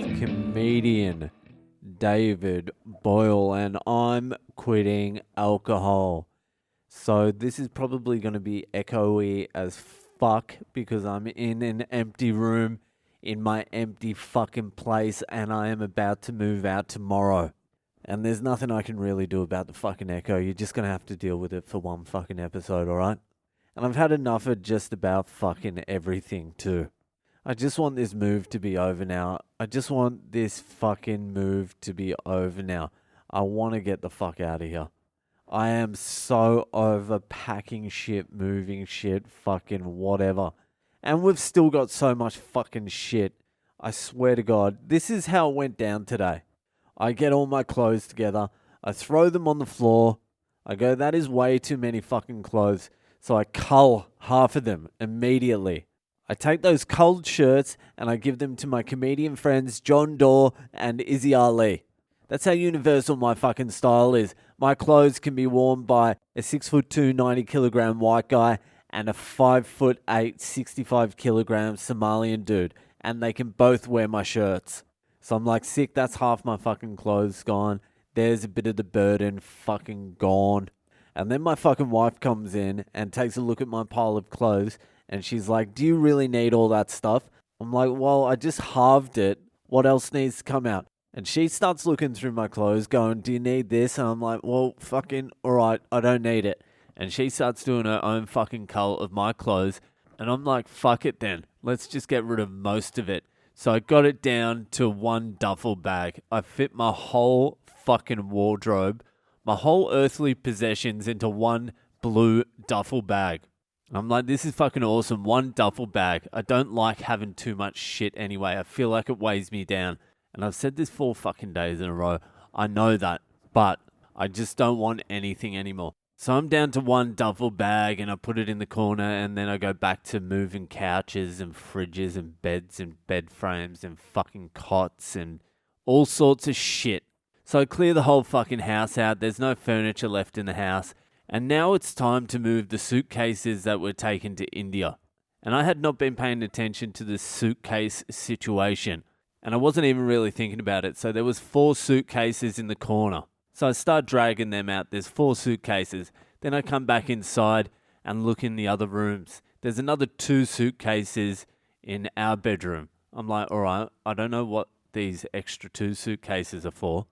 comedian David Boyle, and I'm quitting alcohol. So this is probably going to be echoey as fuck because I'm in an empty room in my empty fucking place and I am about to move out tomorrow. And there's nothing I can really do about the fucking echo. You're just going to have to deal with it for one fucking episode, alright? And I've had enough of just about fucking everything too. I just want this move to be over now. I just want this fucking move to be over now. I want to get the fuck out of here. I am so over packing shit, moving shit, fucking whatever. And we've still got so much fucking shit. I swear to God, this is how it went down today. I get all my clothes together. I throw them on the floor. I go, that is way too many fucking clothes. So I cull half of them immediately. I take those culled shirts and I give them to my comedian friends John Doerr and Izzy Ali. That's how universal my fucking style is. My clothes can be worn by a 6'2", 90-kilogram white guy and a 5'8", 65-kilogram Somalian dude. And they can both wear my shirts. So I'm like, sick, that's half my fucking clothes gone. There's a bit of the burden fucking gone. And then my fucking wife comes in and takes a look at my pile of clothes. And she's like, do you really need all that stuff? I'm like, well, I just halved it. What else needs to come out? And she starts looking through my clothes going, do you need this? And I'm like, well, fucking, all right, I don't need it. And she starts doing her own fucking cull of my clothes. And I'm like, fuck it then. Let's just get rid of most of it. So I got it down to one duffel bag. I fit my whole fucking wardrobe, my whole earthly possessions into one blue duffel bag. I'm like, this is fucking awesome. One duffel bag. I don't like having too much shit anyway. I feel like it weighs me down. And I've said this 4 fucking days in a row. I know that. But I just don't want anything anymore. So I'm down to one duffel bag and I put it in the corner and then I go back to moving couches and fridges and beds and bed frames and fucking cots and all sorts of shit. So I clear the whole fucking house out. There's no furniture left in the house. And now it's time to move the suitcases that were taken to India. And I had not been paying attention to the suitcase situation. And I wasn't even really thinking about it. So there was 4 suitcases in the corner. So I start dragging them out. There's 4 suitcases. Then I come back inside and look in the other rooms. There's another 2 suitcases in our bedroom. I'm like, all right, I don't know what these extra 2 suitcases are for.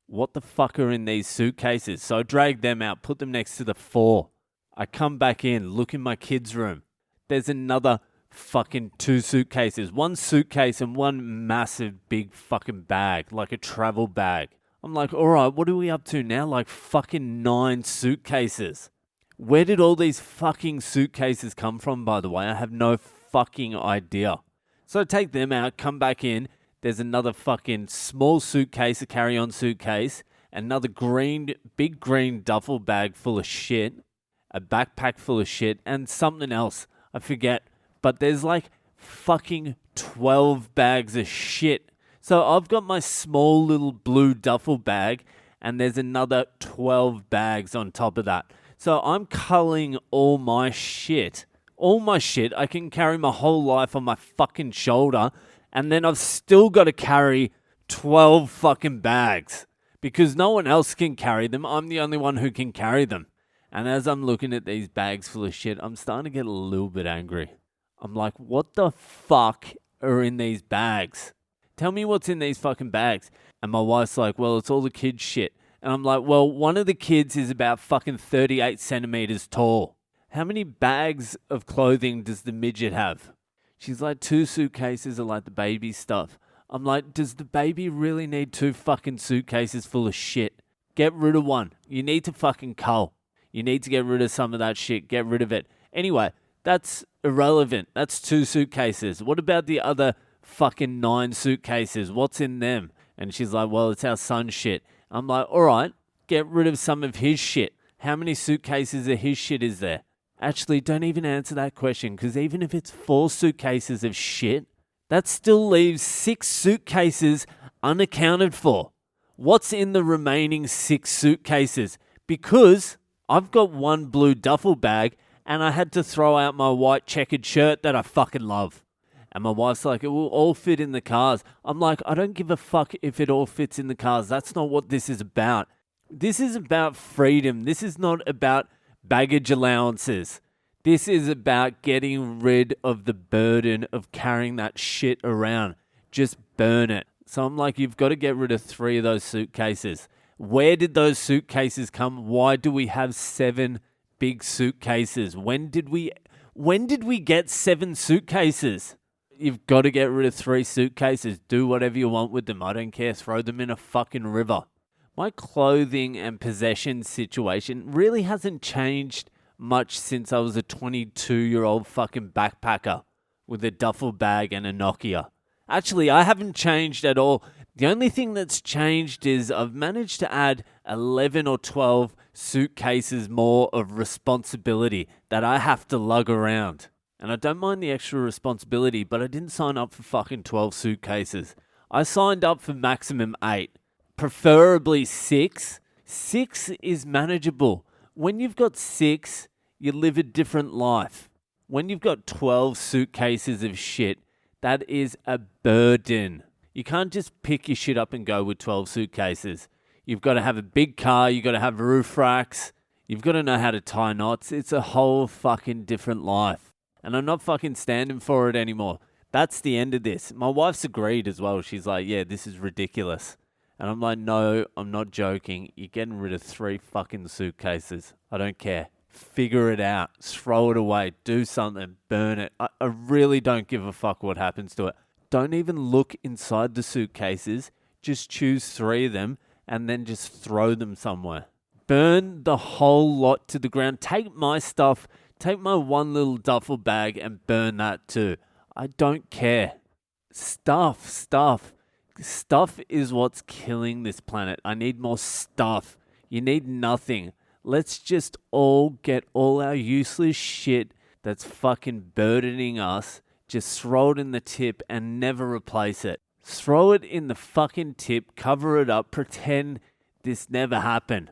What the fuck are in these suitcases? So I drag them out, put them next to the 4. I come back in, look in my kids' room. There's another fucking 2 suitcases. 1 suitcase and 1 massive big fucking bag, like a travel bag. I'm like, all right, what are we up to now? Like fucking 9 suitcases. Where did all these fucking suitcases come from, by the way? I have no fucking idea. So I take them out, come back in. There's another fucking small suitcase, a carry-on suitcase, another big green duffel bag full of shit, a backpack full of shit, and something else. I forget. But there's like fucking 12 bags of shit. So I've got my small little blue duffel bag, and there's another 12 bags on top of that. So I'm culling all my shit. All my shit. I can carry my whole life on my fucking shoulder. And then I've still got to carry 12 fucking bags because no one else can carry them. I'm the only one who can carry them. And as I'm looking at these bags full of shit, I'm starting to get a little bit angry. I'm like, what the fuck are in these bags? Tell me what's in these fucking bags. And my wife's like, well, it's all the kids' shit. And I'm like, well, one of the kids is about fucking 38 centimeters tall. How many bags of clothing does the midget have? She's like, 2 suitcases are like the baby stuff. I'm like, does the baby really need 2 fucking suitcases full of shit? Get rid of one. You need to fucking cull. You need to get rid of some of that shit. Get rid of it. Anyway, that's irrelevant. That's 2 suitcases. What about the other fucking 9 suitcases? What's in them? And she's like, well, it's our son's shit. I'm like, all right, get rid of some of his shit. How many suitcases of his shit is there? Actually, don't even answer that question, because even if it's 4 suitcases of shit, that still leaves 6 suitcases unaccounted for. What's in the remaining 6 suitcases? Because I've got 1 blue duffel bag and I had to throw out my white checkered shirt that I fucking love. And my wife's like, it will all fit in the cars. I'm like, I don't give a fuck if it all fits in the cars. That's not what this is about. This is about freedom. This is not about baggage allowances. This is about getting rid of the burden of carrying that shit around. Just burn it. So I'm like, you've got to get rid of 3 of those suitcases. Where did those suitcases come? Why do we have 7 big suitcases? When did we get 7 suitcases? You've got to get rid of 3 suitcases. Do whatever you want with them. I don't care. Throw them in a fucking river. My clothing and possession situation really hasn't changed much since I was a 22-year-old fucking backpacker with a duffel bag and a Nokia. Actually, I haven't changed at all. The only thing that's changed is I've managed to add 11 or 12 suitcases more of responsibility that I have to lug around. And I don't mind the extra responsibility, but I didn't sign up for fucking 12 suitcases. I signed up for maximum 8, preferably 6. 6 is manageable. When you've got 6, you live a different life. When you've got 12 suitcases of shit, that is a burden. You can't just pick your shit up and go with 12 suitcases. You've got to have a big car. You've got to have roof racks. You've got to know how to tie knots. It's a whole fucking different life. And I'm not fucking standing for it anymore. That's the end of this. My wife's agreed as well. She's like, yeah, this is ridiculous. And I'm like, no, I'm not joking. You're getting rid of 3 fucking suitcases. I don't care. Figure it out. Throw it away. Do something. Burn it. I really don't give a fuck what happens to it. Don't even look inside the suitcases. Just choose 3 of them and then just throw them somewhere. Burn the whole lot to the ground. Take my stuff. Take my one little duffel bag and burn that too. I don't care. Stuff. Stuff is what's killing this planet. I need more stuff. You need nothing. Let's just all get all our useless shit that's fucking burdening us, just throw it in the tip and never replace it. Throw it in the fucking tip, cover it up, pretend this never happened.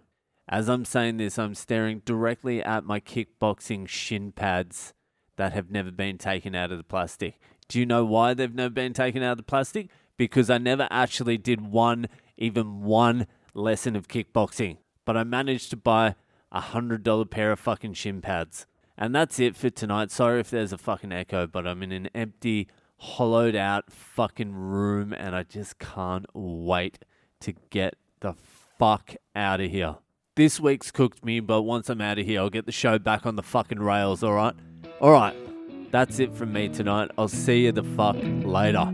As I'm saying this, I'm staring directly at my kickboxing shin pads that have never been taken out of the plastic. Do you know why they've never been taken out of the plastic? Because I never actually did even one lesson of kickboxing. But I managed to buy a $100 pair of fucking shin pads. And that's it for tonight. Sorry if there's a fucking echo, but I'm in an empty, hollowed out fucking room and I just can't wait to get the fuck out of here. This week's cooked me, but once I'm out of here, I'll get the show back on the fucking rails, alright? Alright, that's it from me tonight. I'll see you the fuck later.